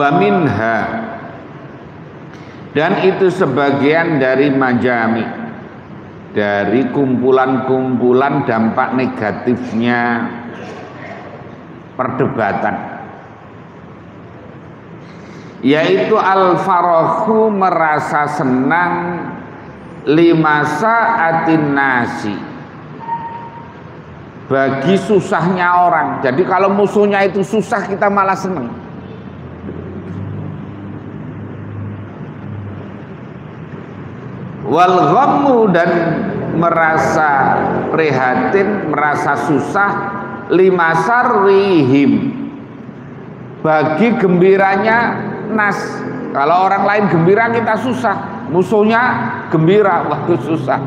Wa minha, dan itu sebagian dari majami, dari kumpulan-kumpulan dampak negatifnya perdebatan, yaitu al-farahu, merasa senang, limasa'atin nasi, bagi susahnya orang. Jadi kalau musuhnya itu susah, kita malah senang. Wal ghammu, dan merasa prihatin, merasa susah, limasarrihim, bagi gembiranya nas. Kalau orang lain gembira, kita susah. Musuhnya gembira, waktu susah.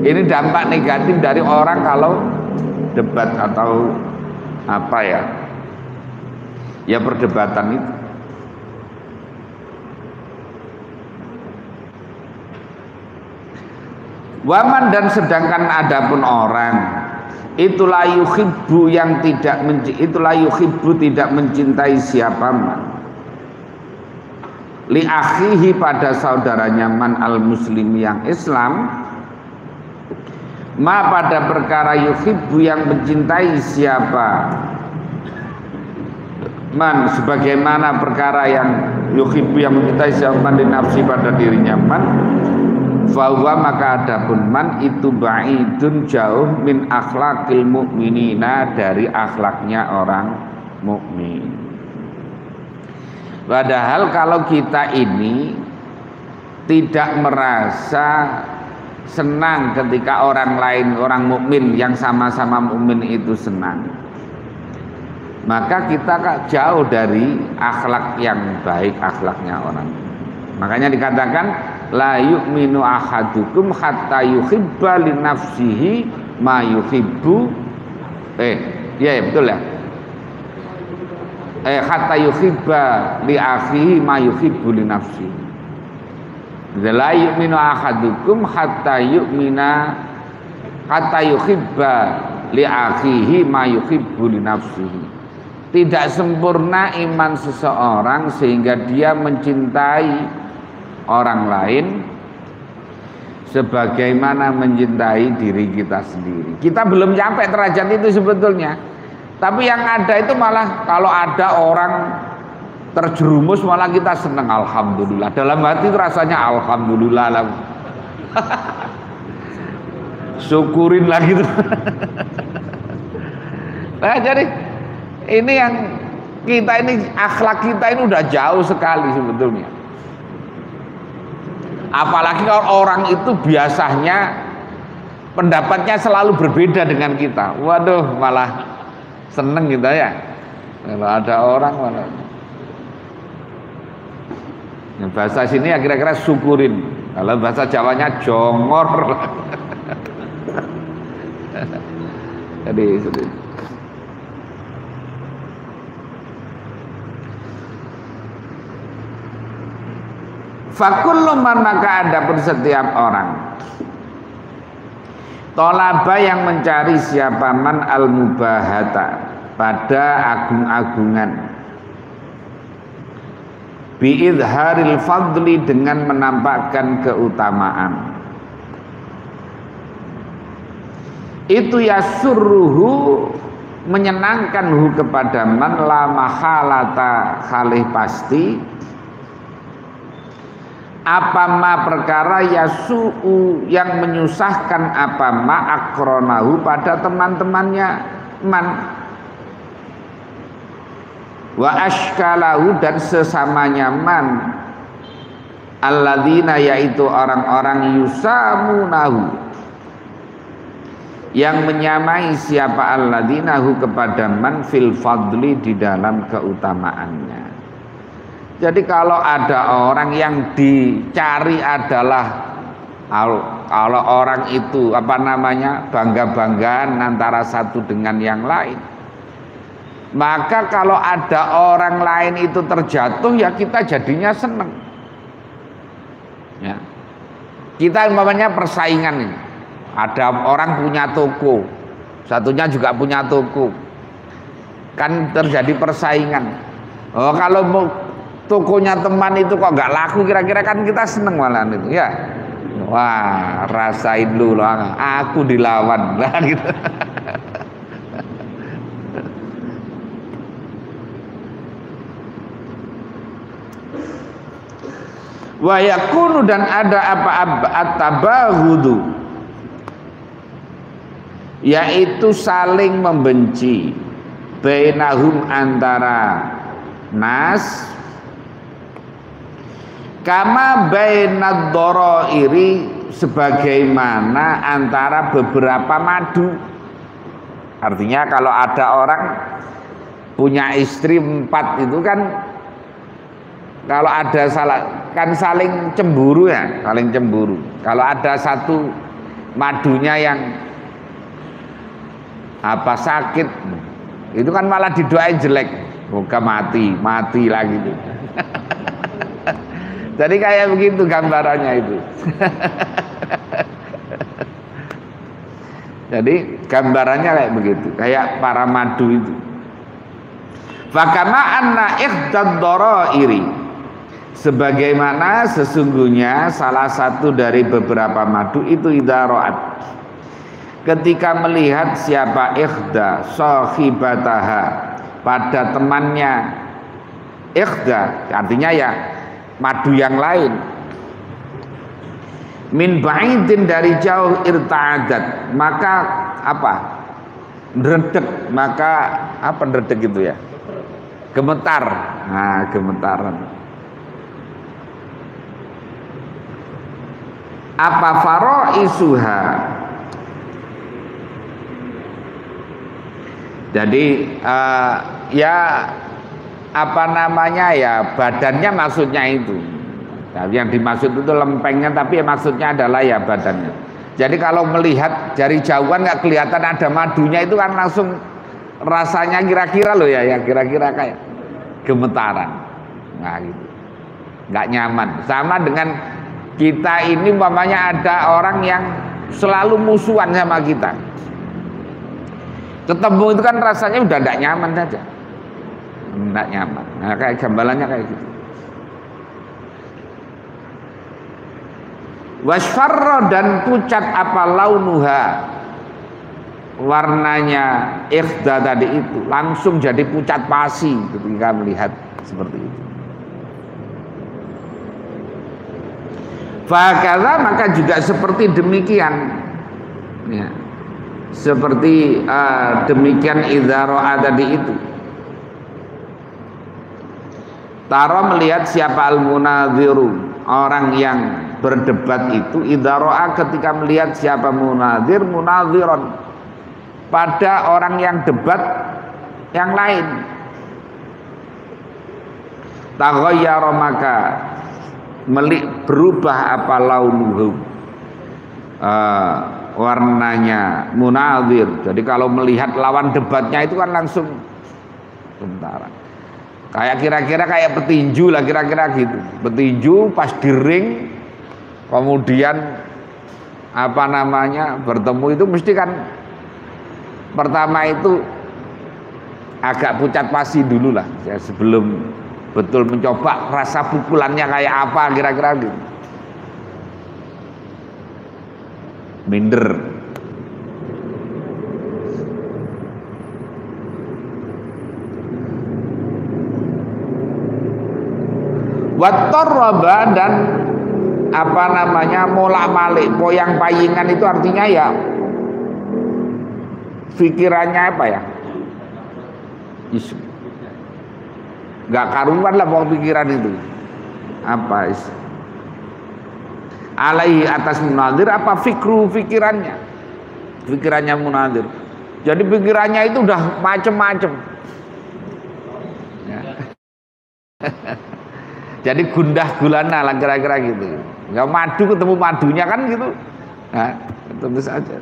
Ini dampak negatif dari orang kalau debat atau apa ya perdebatan itu. Waman, dan sedangkan adapun orang itulah yuhibbu, yang tidak itulah yuhibbu, tidak mencintai siapa man, li akhihi, pada saudaranya man al muslim, yang Islam, ma, pada perkara yuhibbu, yang mencintai siapa man, sebagaimana perkara yang yuhibbu, yang mencintai siapa man, di nafsi, pada dirinya man, bahwa maka adapun man itu ba'idun, jauh, min akhlakil mu'minina, dari akhlaknya orang mukmin. Padahal kalau kita ini tidak merasa senang ketika orang lain, orang mukmin yang sama-sama mukmin itu senang, maka kita jauh dari akhlak yang baik, akhlaknya orang. Makanya dikatakan la yu'minu ahadukum hatta yuhibba li nafsihi ma yuhibbu, betul ya, hatta yuhibba li akhihi ma yuhibbu li nafsihi. La yu'minu ahadukum hatta yuhibba li akhihi ma yuhibbu li nafsihi. Tidak sempurna iman seseorang sehingga dia mencintai orang lain sebagaimana mencintai diri kita sendiri. Kita belum sampai derajat itu sebetulnya. Tapi yang ada itu malah kalau ada orang terjerumus malah kita senang, alhamdulillah. Dalam hati itu rasanya alhamdulillah lah. Syukurin lagi tuh. Nah, jadi ini yang kita ini, akhlak kita ini udah jauh sekali sebetulnya. Apalagi kalau orang itu biasanya pendapatnya selalu berbeda dengan kita. Waduh, malah seneng kita ya. Kalau ada orang malah, yang bahasa sini ya kira-kira syukurin. Kalau bahasa Jawanya jongor. Jadi fakullu man, maka adapun setiap orang, tolaba, yang mencari siapa man al mubahata, pada agung-agungan, biidharil fadli, dengan menampakkan keutamaan, itu yasurruhu, menyenangkanhu kepada man, la mahalata, khalih pasti, apa ma, perkara yasu'u, yang menyusahkan, apa ma akronahu, pada teman-temannya man, wa ashkalahu, dan sesamanya man, alladzina, yaitu orang-orang yusamunahu, yang menyamai siapa alladzinahu kepada man, fil fadli, di dalam keutamaannya. Jadi kalau ada orang yang dicari adalah, kalau orang itu bangga-banggaan antara satu dengan yang lain, maka kalau ada orang lain itu terjatuh, ya kita jadinya seneng. Ya. Kita umpamanya persaingan ini. Ada orang punya toko, satunya juga punya toko, kan terjadi persaingan. Oh, kalau tokonya teman itu kok nggak laku, kira-kira kan kita seneng malah itu ya. Wah, rasain dulu lah, aku dilawan lah gitu. Wa yakunu, dan ada apa at-tabaghudhu, yaitu saling membenci, bainahum antara nas, kama bainad dharairi, sebagaimana antara beberapa madu. Artinya kalau ada orang punya istri 4 itu kan, kalau ada salah kan saling cemburu ya, saling cemburu. Kalau ada satu madunya yang apa sakit, itu kan malah didoain jelek, moga mati lagi tuh. Jadi kayak begitu gambarannya itu. Jadi gambarannya kayak begitu, kayak para madu itu. Fakama anna ihdad dharairi, sebagaimana sesungguhnya salah satu dari beberapa madu itu idaroat, ketika melihat siapa ikhda sahibataha, pada temannya ikhda, artinya ya madu yang lain, min ba'idin, dari jauh, irta'adat, maka apa, ndredeg, maka apa ndredeg itu ya, gemetar, nah gemetaran. Apa faro'isuha, jadi ya apa namanya ya, badannya maksudnya itu. Nah, yang dimaksud itu lempengnya, tapi maksudnya adalah ya badannya. Jadi kalau melihat dari jauhan nggak kelihatan ada madunya, itu kan langsung rasanya kira-kira loh ya, kira-kira kayak gemetaran. Nah gitu, nggak nyaman. Sama dengan kita ini umpamanya ada orang yang selalu musuhan sama kita, ketemu itu kan rasanya udah nggak nyaman saja, nggak nyaman. Nah kayak gambarannya kayak gitu. Wasfarra, dan pucat apa launuha, warnanya ikhda tadi itu langsung jadi pucat pasi ketika melihat seperti itu. Fakadha, maka juga seperti demikian ya, seperti demikian idzaro'a tadi itu. Tara, melihat siapa al-munadhiru, orang yang berdebat itu, idzaro'a, ketika melihat siapa munadhir, munadhiron, pada orang yang debat yang lain, taghayyara, maka berubah apa launuhu, warnanya munadhir. Jadi kalau melihat lawan debatnya itu kan langsung sementara, kayak kira-kira kayak petinju lah, kira-kira gitu. Petinju pas di ring, kemudian apa namanya bertemu itu mesti kan pertama itu agak pucat pasi dulu lah ya, sebelum betul mencoba rasa pukulannya kayak apa, kira-kira gitu. Minder. Wattarraba, dan apa namanya molak-malik, poyang-payingan, itu artinya ya pikirannya apa ya, nggak karuan lah mau pikiran itu apa alaihi, atas munadhir, apa fikru, pikirannya munadhir. Jadi pikirannya itu udah macem-macem ya. Jadi gundah gulana lah, kira-kira gitu. Nggak madu ketemu madunya kan gitu, nah, tentu saja.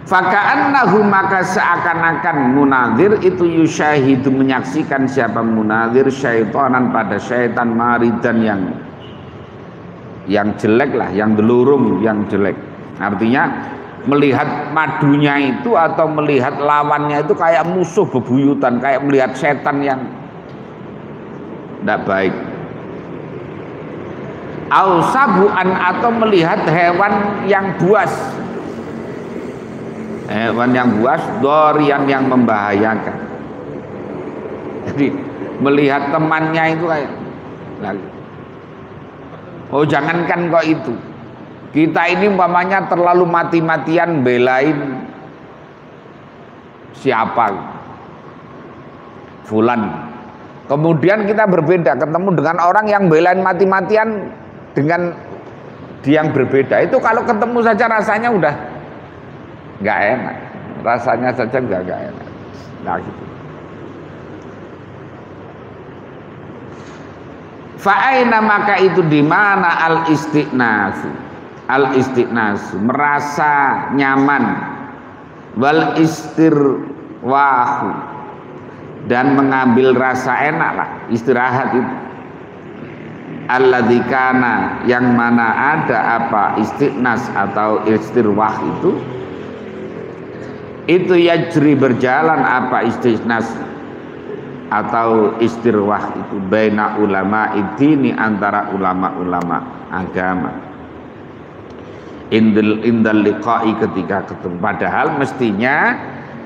Faka'annahu maka seakan-akan munadzir itu yusyahidu menyaksikan siapa munadzir syaitanan pada syaitan maridan yang jelek lah, yang delurung, yang jelek. Artinya melihat madunya itu atau melihat lawannya itu kayak musuh bebuyutan, kayak melihat setan yang tidak baik. Au sabuan atau melihat hewan yang buas. Hewan yang buas, dorian yang membahayakan. Jadi melihat temannya itu kayak lagi. Oh jangankan kok itu. Kita ini umpamanya terlalu mati-matian belain siapa? Fulan. Kemudian kita berbeda, ketemu dengan orang yang belain mati-matian dengan dia yang berbeda. Itu kalau ketemu saja rasanya udah nggak enak, rasanya saja nggak enak. Nah gitu. Fa'aina maka itu di mana al istiqnasu merasa nyaman, wal istirwahu dan mengambil rasa enak lah, istirahat itu. Alladzi kana yang mana ada apa istiqnas atau istirwah itu yajri berjalan apa istiqnas atau istirwah itu baina ulama ini antara ulama-ulama agama indal liqa'i ketika ketemu. Padahal mestinya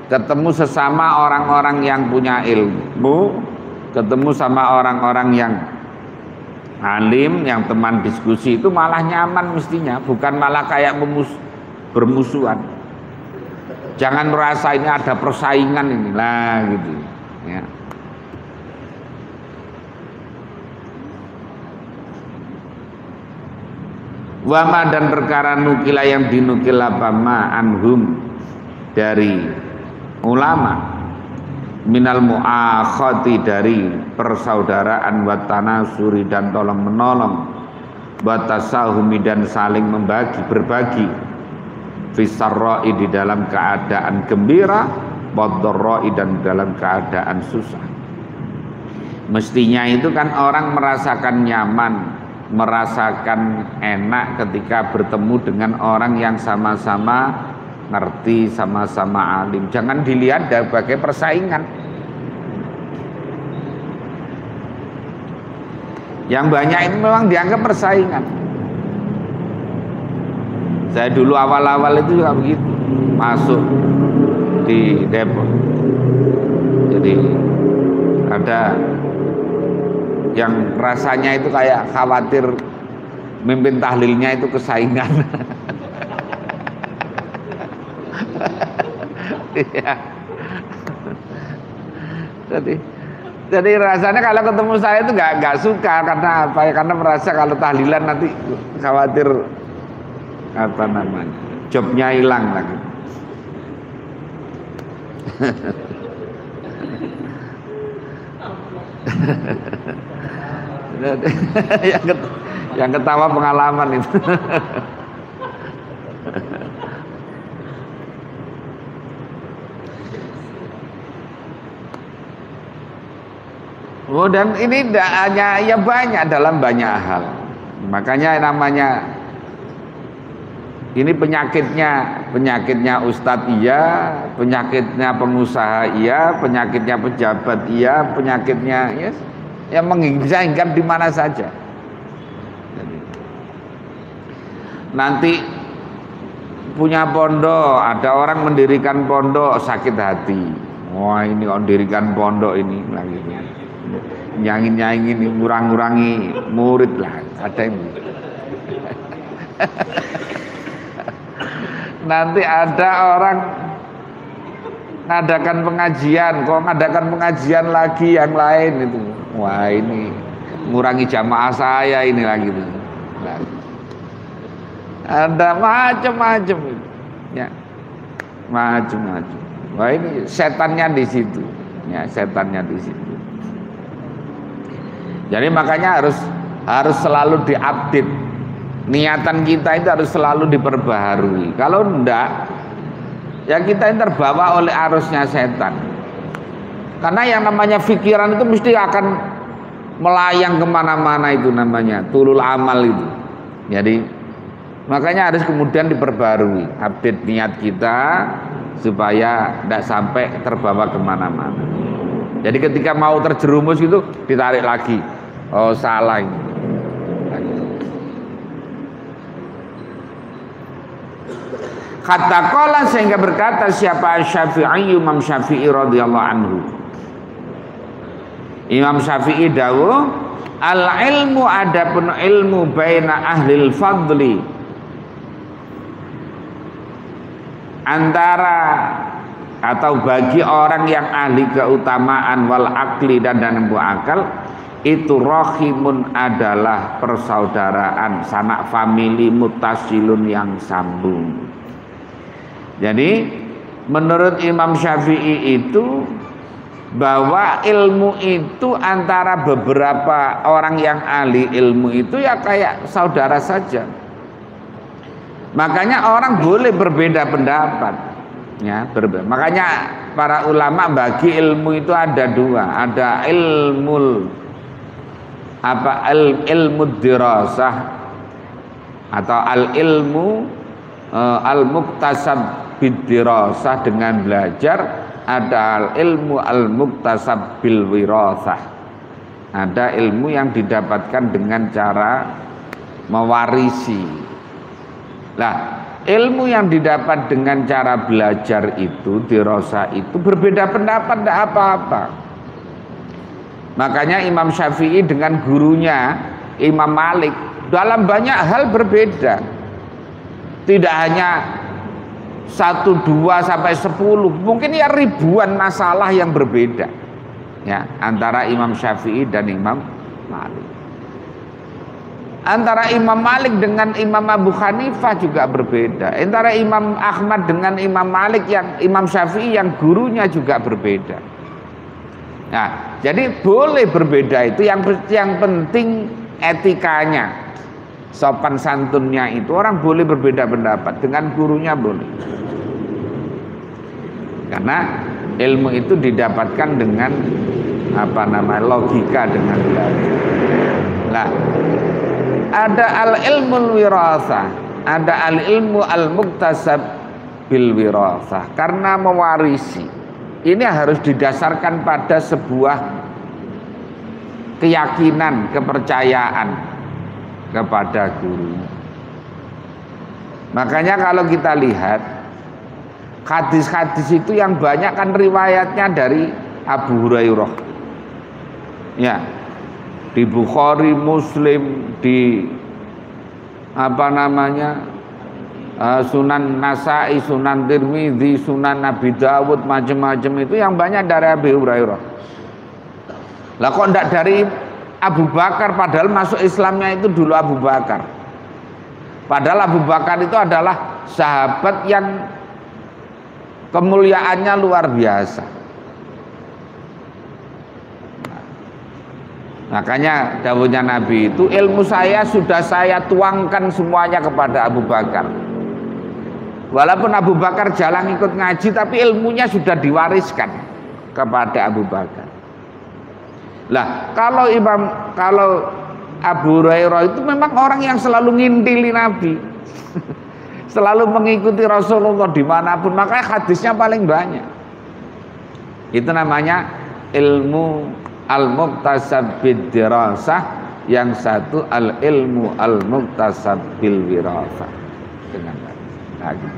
ketemu sesama orang-orang yang punya ilmu, ketemu sama orang-orang yang alim, yang teman diskusi itu malah nyaman mestinya, bukan malah kayak bermusuhan. Jangan merasa ini ada persaingan ini lah gitu ya. Wama dan perkara nukila yang dinukil apa ma anhum dari ulama minal muakhati dari persaudaraan wa tanasuri dan tolong menolong wa tasahumi dan saling berbagi fisarra'i di dalam keadaan gembira wa dharra'i dan dalam keadaan susah. Mestinya itu kan orang merasakan nyaman, merasakan enak ketika bertemu dengan orang yang sama-sama ngerti, sama-sama alim. Jangan dilihat sebagai persaingan. Yang banyak ini memang dianggap persaingan. Saya dulu awal-awal itu juga begitu, masuk di Depok. Jadi ada yang rasanya itu kayak khawatir mimpin tahlilnya itu kesaingan. Ya. Jadi rasanya kalau ketemu saya itu nggak suka karena apa ya? Karena merasa kalau tahlilan nanti khawatir apa namanya jobnya hilang lagi. yang ketawa pengalaman itu. Oh, dan ini tidak hanya ya banyak dalam banyak hal. Makanya namanya ini penyakitnya ustadz iya, penyakitnya pengusaha iya, penyakitnya pejabat iya, penyakitnya yes, yang bisa hinggap di mana saja. Jadi, nanti punya pondok, ada orang mendirikan pondok sakit hati. Wah ini mendirikan pondok ini lagi nyangin ngurang-ngurangi murid lah, ada yang nanti ada orang ngadakan pengajian, kok ngadakan pengajian lagi yang lain itu, wah ini ngurangi jamaah saya ini lagi tuh. Nah, ada macam-macam ya, macam-macam. Wah ini setannya di situ, ya setannya di situ. Jadi makanya harus selalu diupdate. Niatan kita itu harus selalu diperbaharui. Kalau enggak, Ya kita yang terbawa oleh arusnya setan. Karena yang namanya pikiran itu mesti akan melayang kemana-mana, itu namanya tulul amal itu. Jadi makanya harus kemudian diperbarui, update niat kita supaya tidak sampai terbawa kemana-mana. Jadi ketika mau terjerumus itu ditarik lagi. Oh salah ini. Kata qala, sehingga berkata siapa Syafi'i, Imam Syafi'i radhiyallahu anhu. Imam Syafi'i dawuh, al ilmu, adapun ilmu baina ahlil fadli, antara atau bagi orang yang ahli keutamaan, wal akli dan akal, itu rahimun adalah persaudaraan, sanak famili, mutasilun yang sambung. Jadi menurut Imam Syafi'i itu bahwa ilmu itu antara beberapa orang yang ahli ilmu itu ya kayak saudara saja. Makanya orang boleh berbeda pendapat, ya, makanya para ulama bagi ilmu itu ada dua, ada ilmu dirasah atau ilmu al-muktasab bidirasah dengan belajar, ada ilmu al-muktasab bil wirasah, ada ilmu yang didapatkan dengan cara mewarisi. Lah, ilmu yang didapat dengan cara belajar itu, dirasah itu, berbeda pendapat tidak apa-apa. Makanya Imam Syafi'i dengan gurunya Imam Malik dalam banyak hal berbeda. Tidak hanya 1, 2 sampai 10, mungkin ya ribuan masalah yang berbeda, ya, antara Imam Syafi'i dan Imam Malik. Antara Imam Malik dengan Imam Abu Hanifah juga berbeda. Antara Imam Ahmad dengan Imam Malik, yang Imam Syafi'i yang gurunya juga berbeda. Nah, jadi boleh berbeda itu, yang penting etikanya, sopan santunnya itu, orang boleh berbeda pendapat dengan gurunya boleh. Karena ilmu itu didapatkan dengan logika, dengan belajar. Nah, ada al-ilmul wirasah, ada al-ilmu al-muktasab bil wirasah. Karena mewarisi ini harus didasarkan pada sebuah keyakinan, kepercayaan kepada guru. Makanya kalau kita lihat hadis-hadis itu yang banyak kan riwayatnya dari Abu Hurairah, ya, di Bukhari, Muslim, di Sunan Nasai, Sunan Tirmidzi, Sunan Abi Dawud, macam-macam itu yang banyak dari Abu Hurairah. Lah kok enggak dari Abu Bakar, padahal masuk Islamnya itu dulu Abu Bakar. Padahal Abu Bakar itu adalah sahabat yang kemuliaannya luar biasa. Makanya dawuhnya Nabi itu, ilmu saya sudah saya tuangkan semuanya kepada Abu Bakar. Walaupun Abu Bakar jarang ikut ngaji, tapi ilmunya sudah diwariskan kepada Abu Bakar. Lah, kalau Abu Hurairah itu memang orang yang selalu ngintili Nabi, selalu mengikuti Rasulullah dimanapun, makanya hadisnya paling banyak. Itu namanya ilmu al-muktasab bid dirasah, yang satu al-ilmu al-muktasab bil wirasah. Dengan lagi.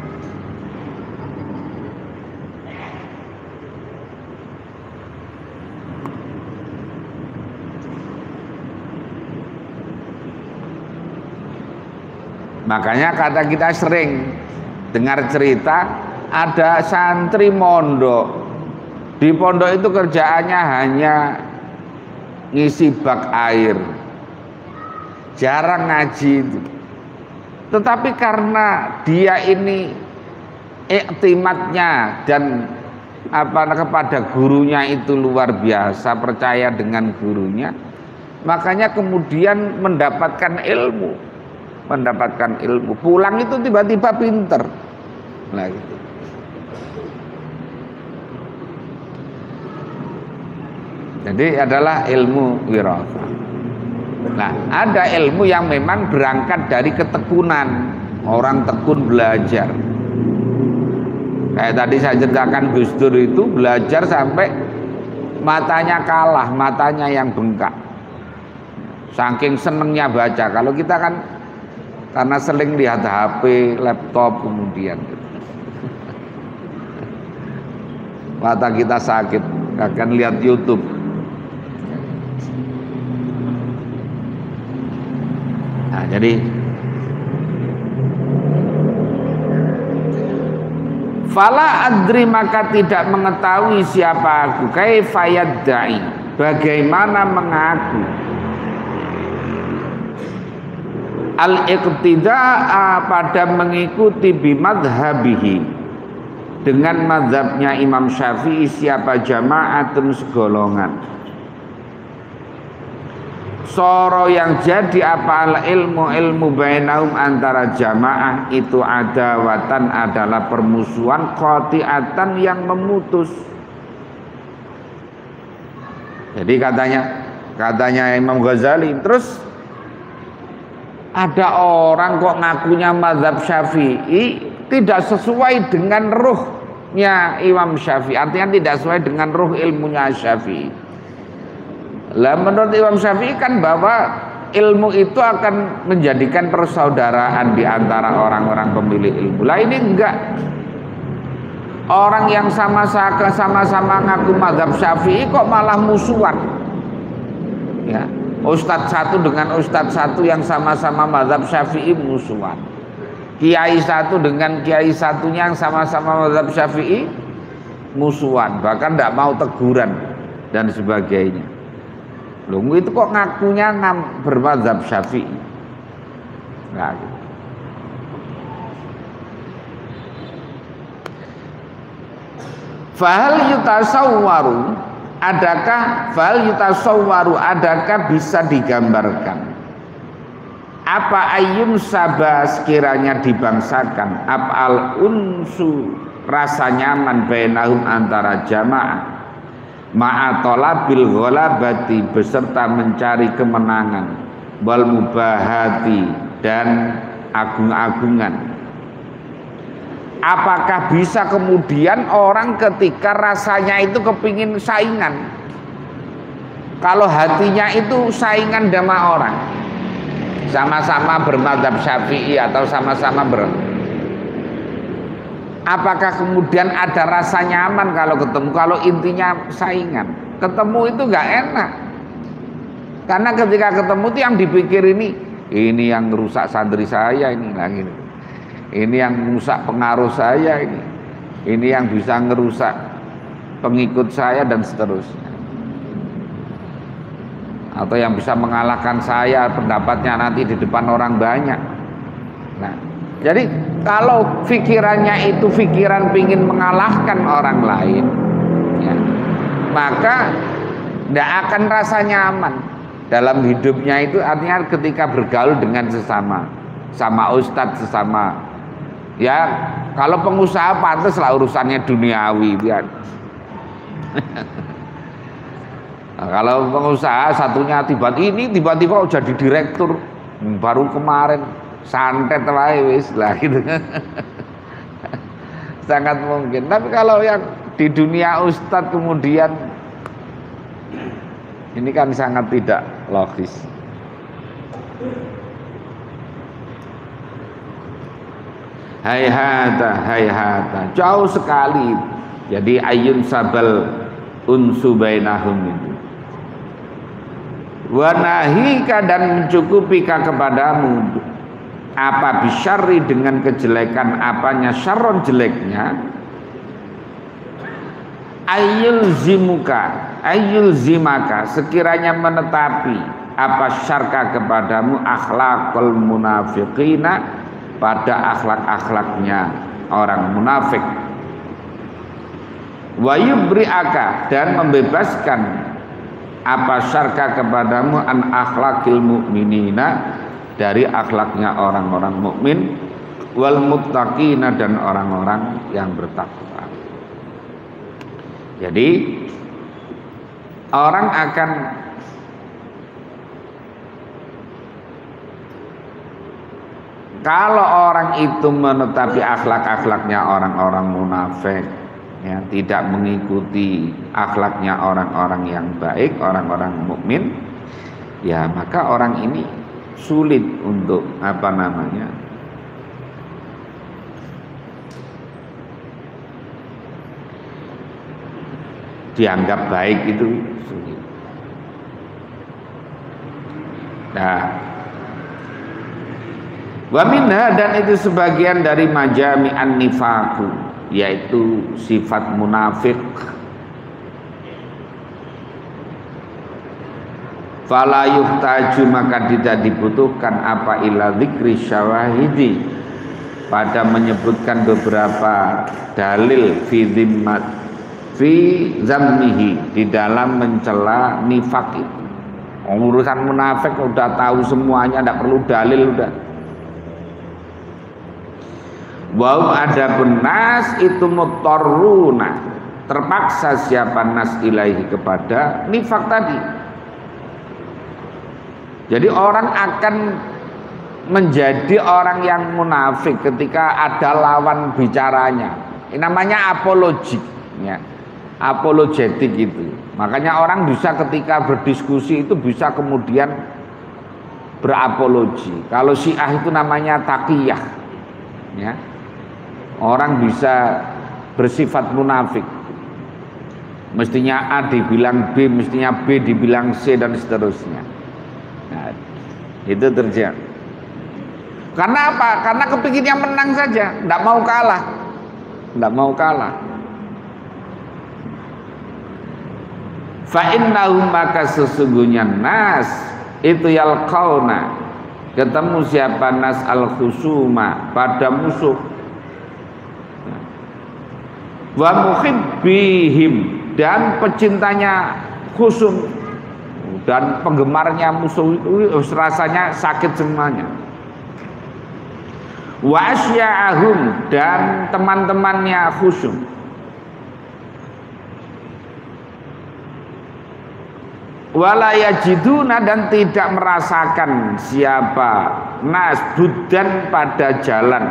Makanya kata kita sering dengar cerita ada santri mondok. Di pondok itu kerjaannya hanya ngisi bak air, jarang ngaji itu. Tetapi karena dia ini iktimatnya dan kepada gurunya itu luar biasa, percaya dengan gurunya, makanya kemudian mendapatkan ilmu, pulang itu tiba-tiba pinter. Nah, gitu. Jadi adalah ilmu wirasah. Nah, ada ilmu yang memang berangkat dari ketekunan. Orang tekun belajar. Kayak tadi saya ceritakan Gus Dur itu belajar sampai matanya kalah, matanya yang bengkak. Saking senengnya baca. Kalau kita kan karena sering lihat HP, laptop kemudian mata kita sakit, akan lihat YouTube. Nah, jadi fala adri, maka tidak mengetahui siapa aku, kaifa yadda'i, bagaimana mengaku al-iqtida'a, pada mengikuti bimadhabihi, dengan mazhabnya Imam Syafi'i, siapa jama'atun segolongan. Soro yang jadi apa ilmu bainahum, antara jamaah itu adawatan, adalah permusuhan, qati'atan yang memutus. Jadi katanya Imam Ghazali, terus ada orang kok ngakunya mazhab Syafi'i tidak sesuai dengan ruhnya Imam Syafi'i, artinya tidak sesuai dengan ruh ilmunya Syafi'i. Lah menurut Imam Syafi'i kan bahwa ilmu itu akan menjadikan persaudaraan di antara orang-orang pemilik ilmu. Lah ini enggak. Orang yang sama-sama ngaku mazhab Syafi'i kok malah musuhan. Ya, ustadz satu dengan ustadz satu yang sama-sama mazhab Syafi'i musuhan. Kiai satu dengan kiai satunya yang sama-sama mazhab Syafi'i musuhan, bahkan tidak mau teguran dan sebagainya. Loh, itu kok ngakunya bermazhab Syafi'i? Nah, gitu. Fahal yutasawwaru, adakah bisa digambarkan apa ayum sabah, sekiranya dibangsakan apal unsu, rasa nyaman bainahum, antara jamaah, ma'atolabil ghalabati, beserta mencari kemenangan, wal mubahati, dan agung-agungan. Apakah bisa kemudian orang ketika rasanya itu kepingin saingan, kalau hatinya itu saingan sama orang, sama-sama bermadzhab Syafi'i atau sama-sama apakah kemudian ada rasa nyaman kalau ketemu? Kalau intinya saingan, ketemu itu nggak enak. Karena ketika ketemu itu yang dipikir ini yang rusak santri saya, ini yang merusak pengaruh saya, ini yang bisa ngerusak pengikut saya dan seterusnya. Atau yang bisa mengalahkan saya pendapatnya nanti di depan orang banyak. Nah, jadi kalau pikirannya itu pikiran pingin mengalahkan orang lain, ya, maka tidak akan rasa nyaman dalam hidupnya itu. Artinya ketika bergaul dengan sama ustadz, sesama, ya kalau pengusaha pantas lah urusannya duniawi, biar. Nah, kalau pengusaha satunya tiba-tiba jadi direktur, baru kemarin santet wae wis lah gitu. Sangat mungkin. Tapi kalau yang di dunia ustadz kemudian ini kan sangat tidak logis. Hayhata, jauh sekali. Jadi ayun sabal unsu bainahum itu. Wa nahika, dan mencukupika kepadamu apa bisyarri, dengan kejelekan, apanya syarron, jeleknya, ayul zimaka, sekiranya menetapi apa syarka kepadamu akhlakul munafiqina, pada akhlak-akhlaknya orang munafik, wa yubri'aka, dan membebaskan apa syarka kepadamu an akhlakil mu'minina, dari akhlaknya orang-orang mukmin, wal muttaqina, dan orang-orang yang bertakwa. Jadi orang akan kalau orang itu menetapi akhlak-akhlaknya orang-orang munafik, ya, tidak mengikuti akhlaknya orang-orang yang baik, orang-orang mukmin, ya maka orang ini sulit untuk apa namanya, dianggap baik itu sulit. Nah, wa minha, dan itu sebagian dari majami'an nifaku, yaitu sifat munafik. Fala yuhtaju, maka tidak dibutuhkan apa ila dzikri syawahidi, pada menyebutkan beberapa dalil fi zammihi, di dalam mencela nifak itu. Urusan munafik udah tahu semuanya, tidak perlu dalil udah. Wa adapun nas itu mutarruna, terpaksa siapa nas ilaihi, kepada nifak tadi. Jadi orang akan menjadi orang yang munafik ketika ada lawan bicaranya. Ini namanya apologik, ya. Apologetik itu. Makanya orang bisa ketika berdiskusi itu bisa kemudian berapologi. Kalau Syiah itu namanya taqiyah, ya. Orang bisa bersifat munafik. Mestinya A dibilang B, mestinya B dibilang C, dan seterusnya. Nah, itu terjadi. Karena apa? Karena kepinginnya menang saja, tidak mau kalah, tidak mau kalah. Fa innahum, maka sesungguhnya nas itu yalqauna, ketemu siapa nas al khusuma, pada musuh, wa muhibbihim, dan pecintanya khusum, dan penggemarnya musuh itu rasanya sakit semuanya. Wa asya'ahum, dan teman-temannya khusum. Wala yajiduna, dan tidak merasakan siapa nas budan, pada jalan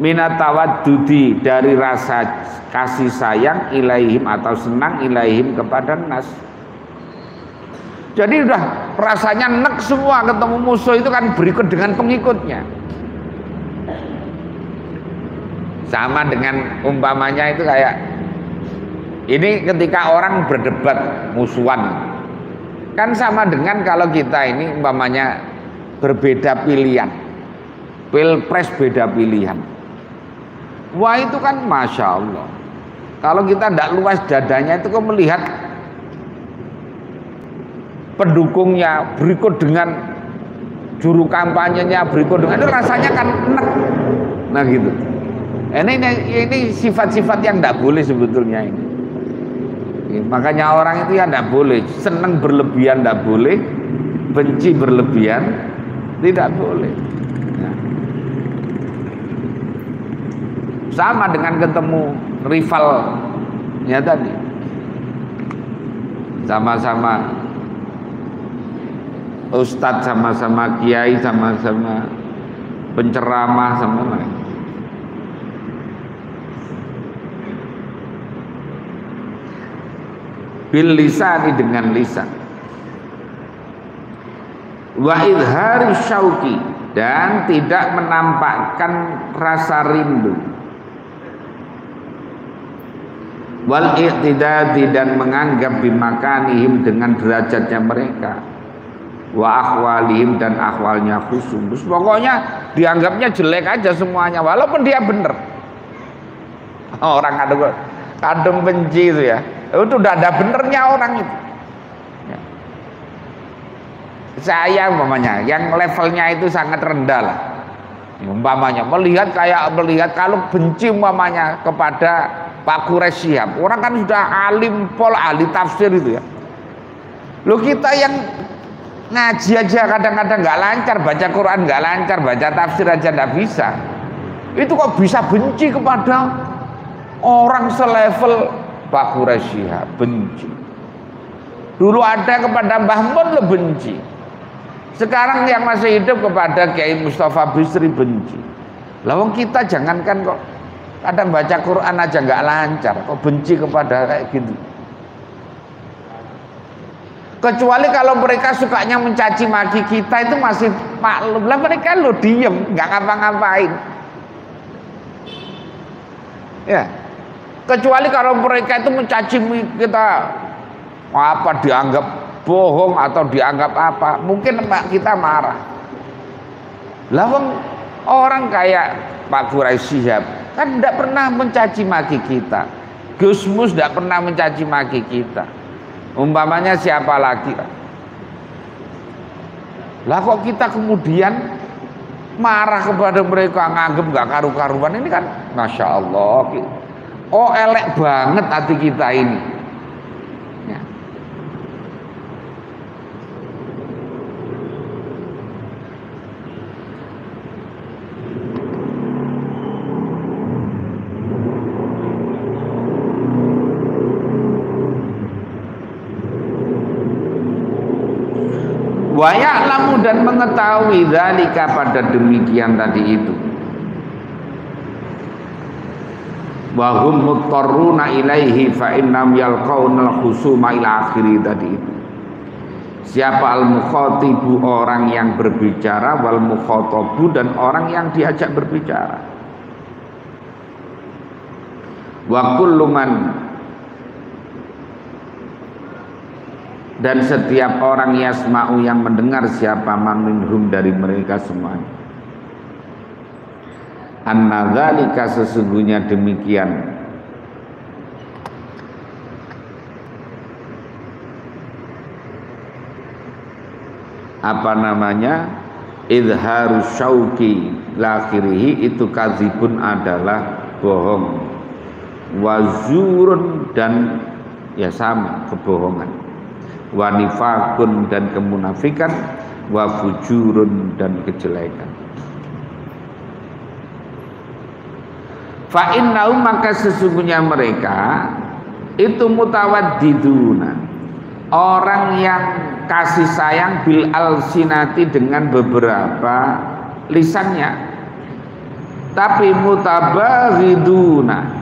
minatawaddudi, dari rasa kasih sayang ilaihim, atau senang ilaihim, kepada nas. Jadi udah rasanya nek semua ketemu musuh itu kan berikut dengan pengikutnya. Sama dengan umpamanya itu kayak ini ketika orang berdebat musuhan, kan sama dengan kalau kita ini umpamanya berbeda pilihan, pilpres beda pilihan. Wah itu kan masya Allah. Kalau kita tidak luas dadanya itu kok melihat pendukungnya berikut dengan juru kampanyenya, berikut dengan itu, rasanya kan enak. Nah gitu. Ini sifat-sifat yang tidak boleh sebetulnya ini. Makanya orang itu ya tidak boleh senang berlebihan, tidak boleh benci berlebihan, tidak boleh. Nah. Sama dengan ketemu rivalnya tadi, sama-sama ustadz, sama-sama kiai, sama-sama penceramah, sama-sama. Bil lisani, dengan lisan. Wa idhari syauqi, dan tidak menampakkan rasa rindu. Wal i'tidadi, dan menganggap bimakanihim, dengan derajatnya mereka. Wa akhwalihim, dan akhwalnya khusum. Pokoknya dianggapnya jelek aja semuanya, walaupun dia benar. Orang kadung benci itu ya. Itu udah ada benernya orang itu. Ya. Saya umpamanya yang levelnya itu sangat rendah lah. Umpamanya melihat kalau benci umpamanya kepada Pak Quraisy Shihab, orang kan sudah alim pol, ahli tafsir itu ya. Loh kita yang ngaji aja kadang-kadang nggak lancar, baca Quran nggak lancar, baca tafsir aja nggak bisa. Itu kok bisa benci kepada orang selevel Pak Quraisy Shihab, benci. Dulu ada kepada Mbah Mun lo benci. Sekarang yang masih hidup kepada Kiai Mustafa Bisri benci. Lawang kita jangankan kok kadang baca Quran aja nggak lancar, kok benci kepada kayak gitu. Kecuali kalau mereka sukanya mencaci maki kita itu masih maklum lah, mereka lo diem nggak ngapa-ngapain. Ya, kecuali kalau mereka itu mencaci kita apa dianggap bohong atau dianggap apa, mungkin kita marah. Lawang orang kayak Pak Quraisy Shihab kan tidak pernah mencaci maki kita, Gus Mus tidak pernah mencaci maki kita. Umpamanya siapa lagi lah kok kita kemudian marah kepada mereka, nganggep nggak karu-karuan. Ini kan Masya Allah, oh elek banget hati kita ini ya. Wa ya'lamu dan mengetahui dzalika pada demikian tadi itu. Wa hum muttarruna ilaihi fa innam yalqaunal khusuma ila akhiri tadi itu. Siapa al-mukhatibu orang yang berbicara, wal mukhatabu dan orang yang diajak berbicara. Wa kullu man dan setiap orang yasma'u yang mendengar siapa man minhum dari mereka semuanya. Anna dzalika sesungguhnya demikian. Apa namanya? Idharus syauqi lakhirihi itu kadzibun adalah bohong. Wazurun dan ya sama kebohongan. Wa nifakun dan kemunafikan, wa fujurun dan kejelekan. Fa innahu maka sesungguhnya mereka itu mutawaddiduna, orang yang kasih sayang bil alsinati dengan beberapa lisannya, tapi mutabaghiduna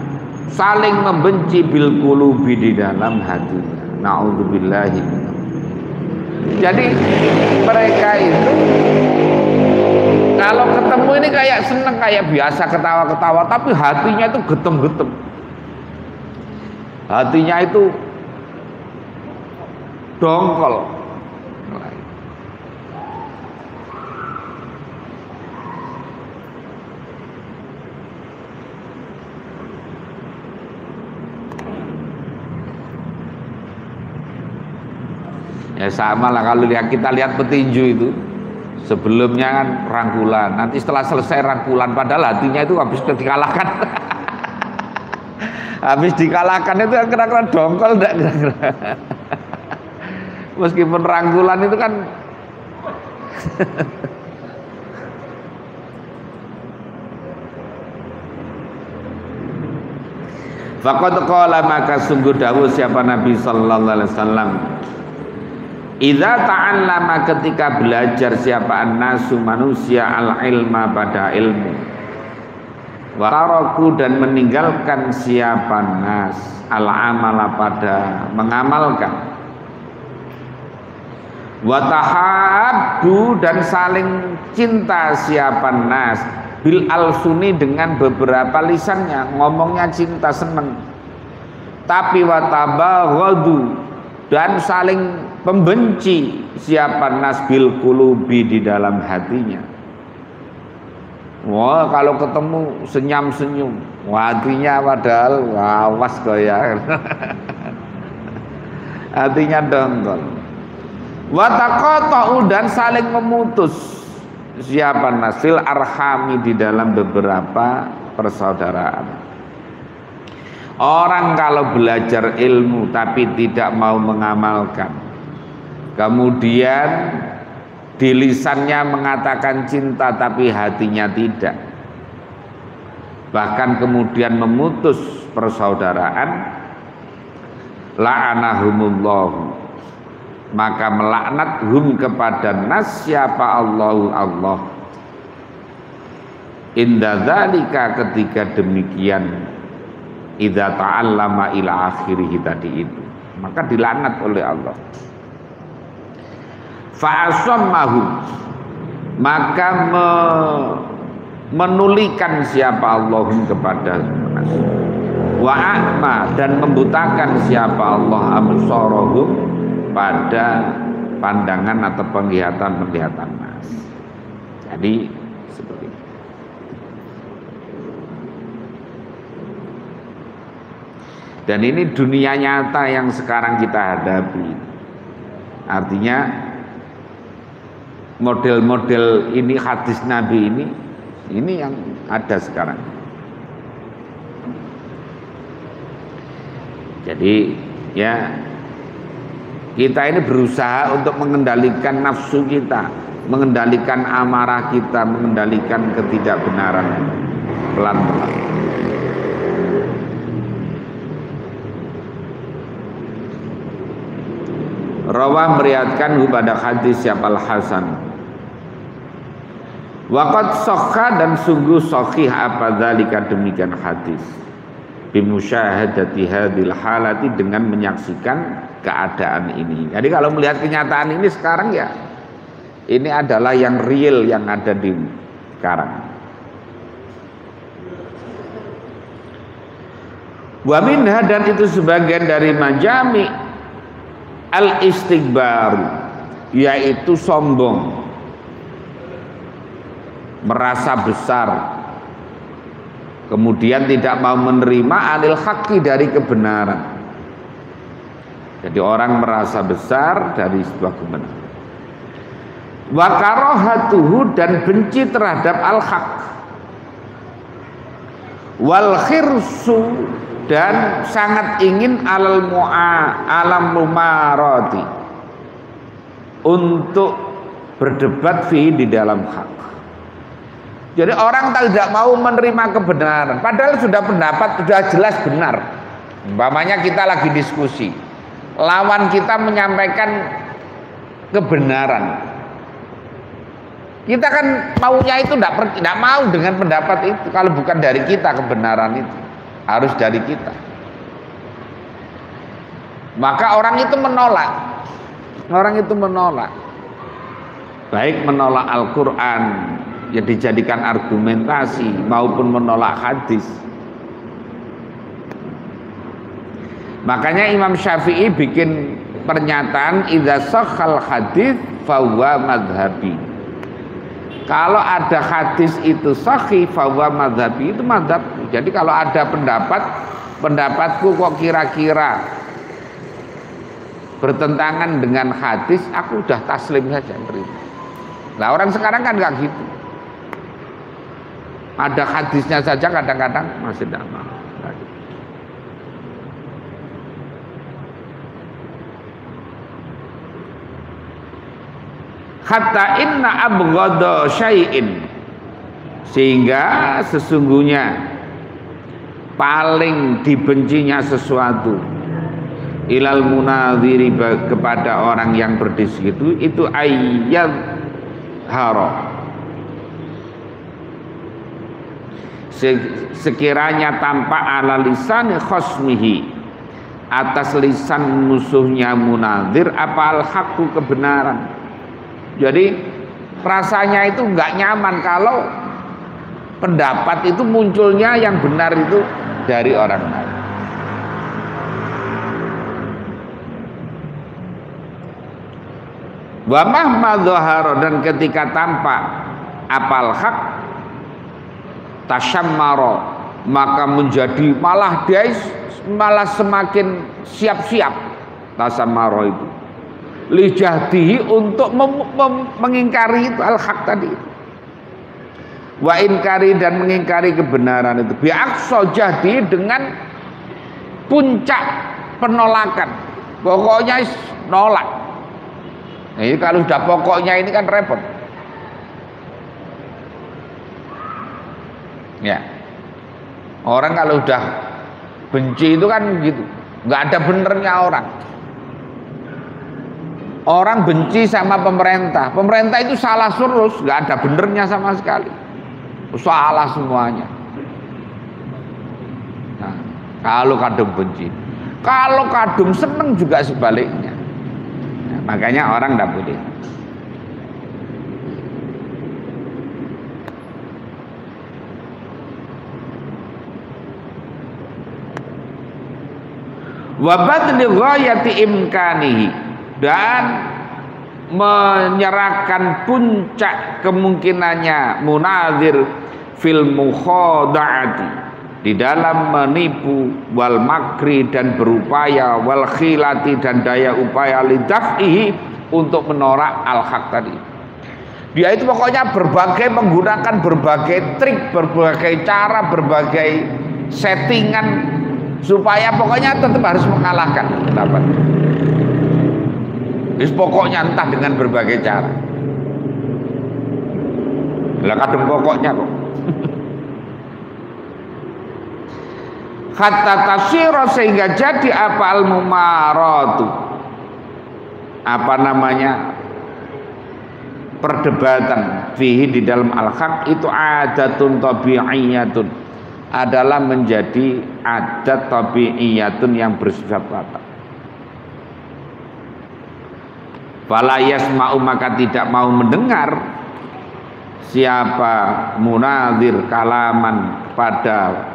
saling membenci bil qulubi di dalam hatinya. Na'udzubillahi. Jadi mereka itu kalau ketemu ini kayak seneng, kayak biasa ketawa-ketawa, tapi hatinya itu getem-getem. Hatinya itu dongkol. Ya sama lah kalau kita lihat petinju itu sebelumnya kan rangkulan, nanti setelah selesai rangkulan padahal hatinya itu habis dikalahkan. Habis dikalahkan itu kan kira-kira dongkol enggak kira-kira. Meskipun rangkulan itu kan faqad qala maka sungguh dawuh siapa Nabi sallallahu alaihi wasallam, idza ta'allama ketika belajar siapa an-nasu manusia al-ilma pada ilmu, wa taraku dan meninggalkan siapa nas al-amala pada mengamalkan, wa tahabbu dan saling cinta siapa nas bil alsuni dengan beberapa lisannya, ngomongnya cinta seneng, tapi wa tabaghadu dan saling pembenci siapa nas bil qulubi di dalam hatinya. Wah, kalau ketemu senyum-senyum, hatinya padahal awas goyah. Hatinya dongkol. Wa taqata'u dan saling memutus siapa nasil arhami di dalam beberapa persaudaraan. Orang kalau belajar ilmu tapi tidak mau mengamalkan, kemudian di lisannya mengatakan cinta tapi hatinya tidak, bahkan kemudian memutus persaudaraan, la'anahumullah, maka melaknat hum kepada nas siapa Allah inda dzalika ketika demikian idza ta'allama ila akhirih tadi itu, maka dilaknat oleh Allah. Fa'asammahu, maka menulikan siapa Allahum kepada nas. Wa a'ma, dan membutakan siapa Allah absarahum pada pandangan atau penglihatan nas. Jadi seperti itu. Dan ini dunia nyata yang sekarang kita hadapi. Artinya model-model ini hadis Nabi ini yang ada sekarang. Jadi ya kita ini berusaha untuk mengendalikan nafsu kita, mengendalikan amarah kita, mengendalikan ketidakbenaran pelan-pelan. Rawa meriatkan pada hadis siapa Al-Hasan. Waqad sahha, dan sungguh sahih apa dzalika demikian hadis. Bimusyahadati hadil halati, dengan menyaksikan keadaan ini. Jadi kalau melihat kenyataan ini sekarang ya, ini adalah yang real yang ada di sekarang. Wa minha, dan itu sebagian dari majami al-istikbar, yaitu sombong, merasa besar, kemudian tidak mau menerima anil haqqi, dari kebenaran. Jadi orang merasa besar dari sebuah kebenaran. Wa karahatuhu, dan benci terhadap al-haq. Wal khirsu, dan sangat ingin alam mumarati, untuk berdebat di dalam hak. Jadi orang tidak mau menerima kebenaran, padahal sudah pendapat sudah jelas benar. Umpamanya kita lagi diskusi, lawan kita menyampaikan kebenaran, kita kan maunya itu tidak mau dengan pendapat itu. Kalau bukan dari kita kebenaran itu, harus dari kita. Maka orang itu menolak. Orang itu menolak. Baik menolak Al-Quran yang dijadikan argumentasi, maupun menolak hadis. Makanya Imam Syafi'i bikin pernyataan idza sahhal hadis fahuwa madhabi. Kalau ada hadis itu sahih fahuwa madhabi, itu madhab. Jadi kalau ada pendapatku kok kira-kira bertentangan dengan hadis, aku udah taslim saja, terima. Nah orang sekarang kan nggak gitu. Ada hadisnya saja kadang-kadang masih tidak mau. Hatta inna abghadha syai'in, sehingga sesungguhnya paling dibencinya sesuatu ilal munadhiri, kepada orang yang berdiskusi itu ayyad haro, sekiranya tampak ala lisan khosmihi, atas lisan musuhnya munadhir apa al-haqqu, kebenaran. Jadi rasanya itu nggak nyaman kalau pendapat itu munculnya yang benar itu dari orang lain. Wa mahma dhahara, dan ketika tampak apal hak tasyammara, maka menjadi malah dia semakin siap-siap. Tasammara itu lijahdihi, untuk mengingkari itu al-haq tadi. Wa inkari, dan mengingkari kebenaran itu. Bi'aqsa jahdi, dengan puncak penolakan. Pokoknya nolak. Ini kalau sudah pokoknya ini kan repot. Ya. Orang kalau sudah benci itu kan gitu. Nggak ada benernya orang. Orang benci sama pemerintah. Pemerintah itu salah terus, nggak ada benernya sama sekali. Salah semuanya. Nah, kalau kadung benci. Kalau kadung seneng juga sebaliknya. Nah, makanya orang tidak boleh. Wa badli ghayati imkanihi, dan menyerahkan puncak kemungkinannya munadzir fil mukhada'ati, di dalam menipu, wal makri dan berupaya, wal khilati dan daya upaya, lidaf'ihi untuk menolak al-haq tadi. Dia itu pokoknya menggunakan berbagai trik, berbagai cara, berbagai settingan supaya pokoknya tetap harus mengalahkan pendapat. Pokoknya entah dengan berbagai cara. Lah kadang pokoknya kok. Hatta tasira, sehingga jadi apa al-mumaratu, apa namanya, perdebatan fihi di dalam al-haq itu adatun tabi'iyatun, adalah menjadi adat tabi'iyatun yang bersifat watak. Fala yasma'u, maka tidak mau mendengar siapa munadzir kalaman pada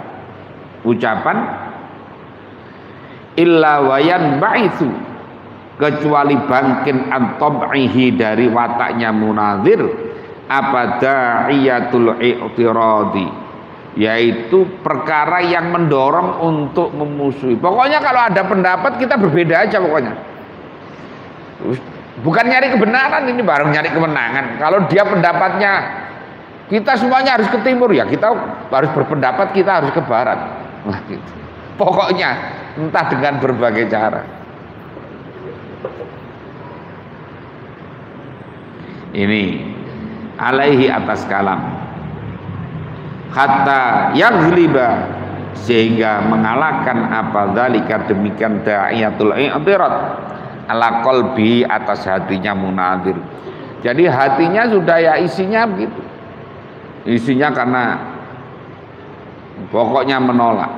ucapan, illa wayan ba'ithu, kecuali bangkin an tab'ihi, dari wataknya munadzir, apa da'iyatul i'tiradi, yaitu perkara yang mendorong untuk memusuhi. Pokoknya kalau ada pendapat kita berbeda aja pokoknya. Bukan nyari kebenaran, ini baru nyari kemenangan. Kalau dia pendapatnya kita semuanya harus ke timur, ya kita harus berpendapat kita harus ke barat. Nah, gitu. Pokoknya entah dengan berbagai cara. Ini alaihi, atas kalam, hatta yaghliba, sehingga mengalahkan apa dzalika, demikian da'iyatul i'tirad ala qalbi, atas hatinya munadzir. Jadi hatinya sudah ya isinya begitu. Isinya karena pokoknya menolak.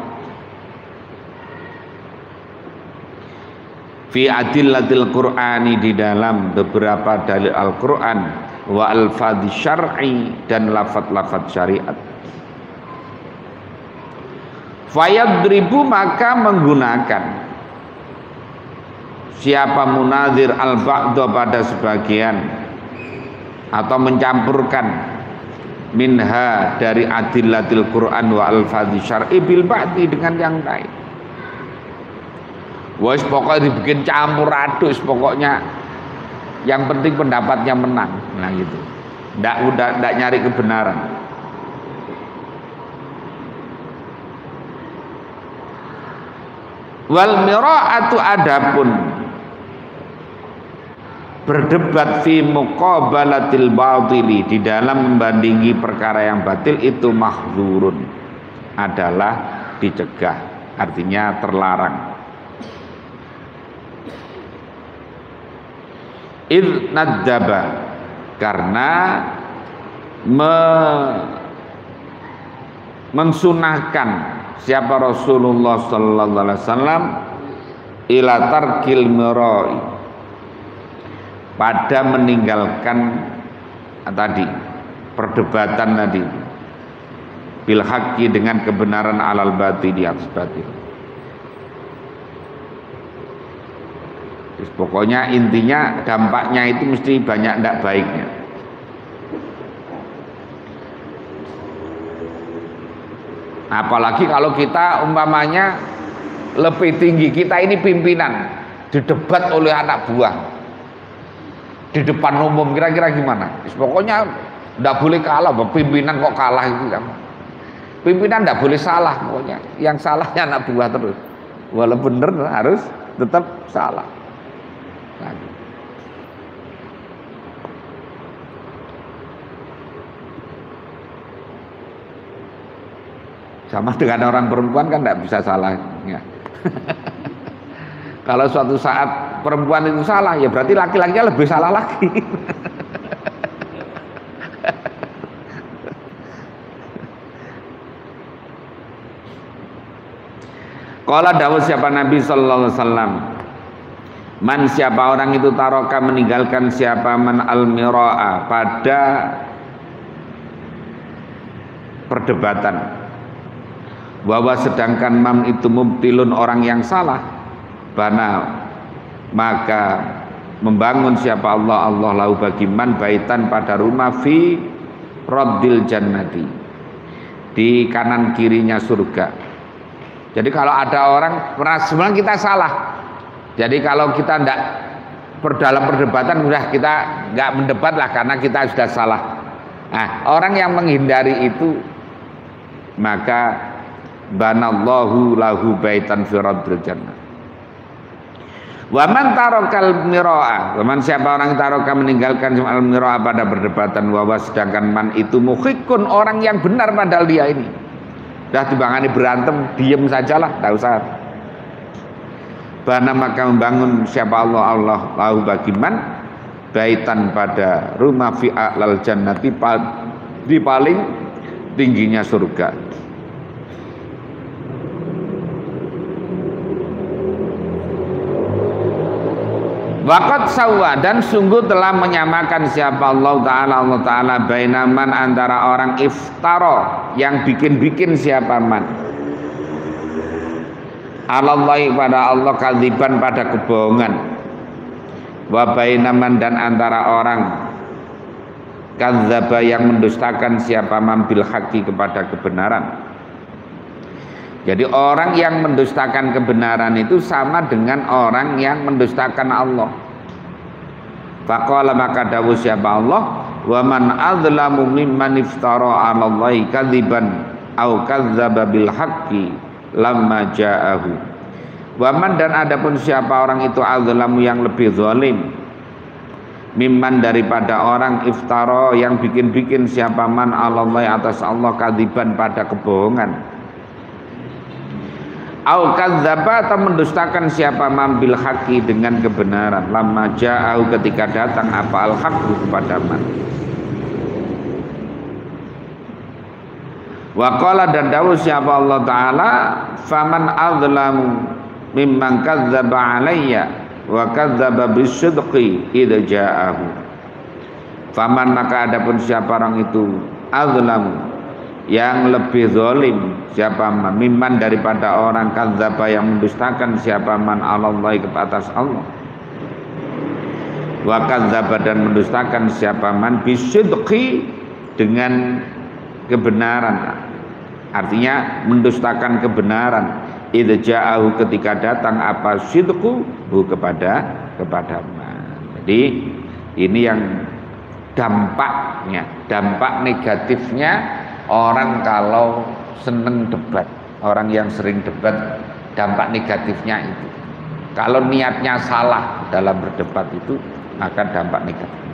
Fi adillatil Qur'ani, di dalam beberapa dalil Al-Qur'an, wa al-fadhi syar'i, dan lafaz-lafaz syariat. Fayadribu, maka menggunakan siapa munadzir al-ba'da, pada sebagian, atau mencampurkan minha, dari adillatil Qur'an wa al-fadhi syar'i, bil ba'di, dengan yang lain. Wes pokoknya dibikin campur aduk, pokoknya yang penting pendapatnya menang. Nah gitu. Ndak nyari kebenaran. Wal mira'atu, adapun berdebat fi muqabalatil batili, di dalam membandingi perkara yang batil, itu mahdzurun, adalah dicegah, artinya terlarang. Idh nadzaba, karena mensunahkan siapa Rasulullah sallallahu alaihi wasallam ila tarkil mirai, pada meninggalkan tadi perdebatan tadi, bil haqqi, dengan kebenaran, alal batil, di atas batil. Terus pokoknya intinya dampaknya itu mesti banyak tidak baiknya. Apalagi kalau kita umpamanya lebih tinggi, kita ini pimpinan, didebat oleh anak buah di depan umum, kira-kira gimana? Pokoknya tidak boleh kalah, pimpinan kok kalah itu kan. Pimpinan tidak boleh salah, pokoknya yang salahnya anak buah terus. Walau benar harus tetap salah. Nah, sama dengan orang perempuan kan tidak bisa salah ya. Kalau suatu saat perempuan itu salah, ya berarti laki-lakinya lebih salah lagi. Qala dawuh siapa Nabi sallallahu alaihi wasallam, man siapa orang itu taroka meninggalkan siapa man al-mira'a pada perdebatan, bahwa sedangkan mam itu mubtilun orang yang salah, bana maka membangun siapa Allah lahu bagi man baitan pada rumah fi raddil jannati, di kanan kirinya surga. Jadi kalau ada orang merasa sebenarnya kita salah, jadi kalau kita tidak dalam perdebatan sudah kita nggak mendebat lah karena kita sudah salah. Nah, orang yang menghindari itu maka banallahu lahu baitan fi raddil jannah. Wa man tarakal mira'a, wa man siapa orang taroka meninggalkan al mira'a pada perdebatan, wa sedangkan man itu muhikkun orang yang benar padahal dia ini. Dah timbangane berantem, diem sajalah, tak usah. Bana maka membangun siapa Allah lahu bagi man baitan pada rumah fi a'lal jannati di paling tingginya surga. Waqad sawwa, dan sungguh telah menyamakan siapa Allah Ta'ala bainaman antara orang iftara yang bikin-bikin siapa man alallahi pada Allah kadziban pada kebohongan, wa bainaman dan antara orang kadzdzaba yang mendustakan siapa man bil haqqi kepada kebenaran. Jadi orang yang mendustakan kebenaran itu sama dengan orang yang mendustakan Allah. Faqala maka dawuh siapa Allah, wa man adzlamu mimman iftara 'alallahi kadziban au kadzdzaba bil haqqi lamma ja'ahu. Wa man dan adapun siapa orang itu adzlamu yang lebih zalim mimman daripada orang iftara yang bikin-bikin siapa man 'alallahi atas Allah kadziban pada kebohongan. Au kadzdzaba atau mendustakan siapa mambil haqqi dengan kebenaran, lamma ja'au ketika datang apa al haqqu kepada man. Wa qala dan dawuh siapa Allah Ta'ala, faman adzlamu mimman kadzdzaba alayya wa kadzdzaba bisidqi idza ja'ahu. Faman maka adapun siapa orang itu adzlamu yang lebih zalim siapa man mimman daripada orang kadzdzaba yang mendustakan siapa man alallahi ke atas Allah, wa kadzdzaba dan mendustakan siapa man bisidqi dengan kebenaran, artinya mendustakan kebenaran, idza ja'ahu ketika datang apa sidqu kepada man. Jadi ini yang dampaknya, dampak negatifnya orang kalau seneng debat, orang yang sering debat, dampak negatifnya itu. Kalau niatnya salah dalam berdebat itu, maka dampak negatif.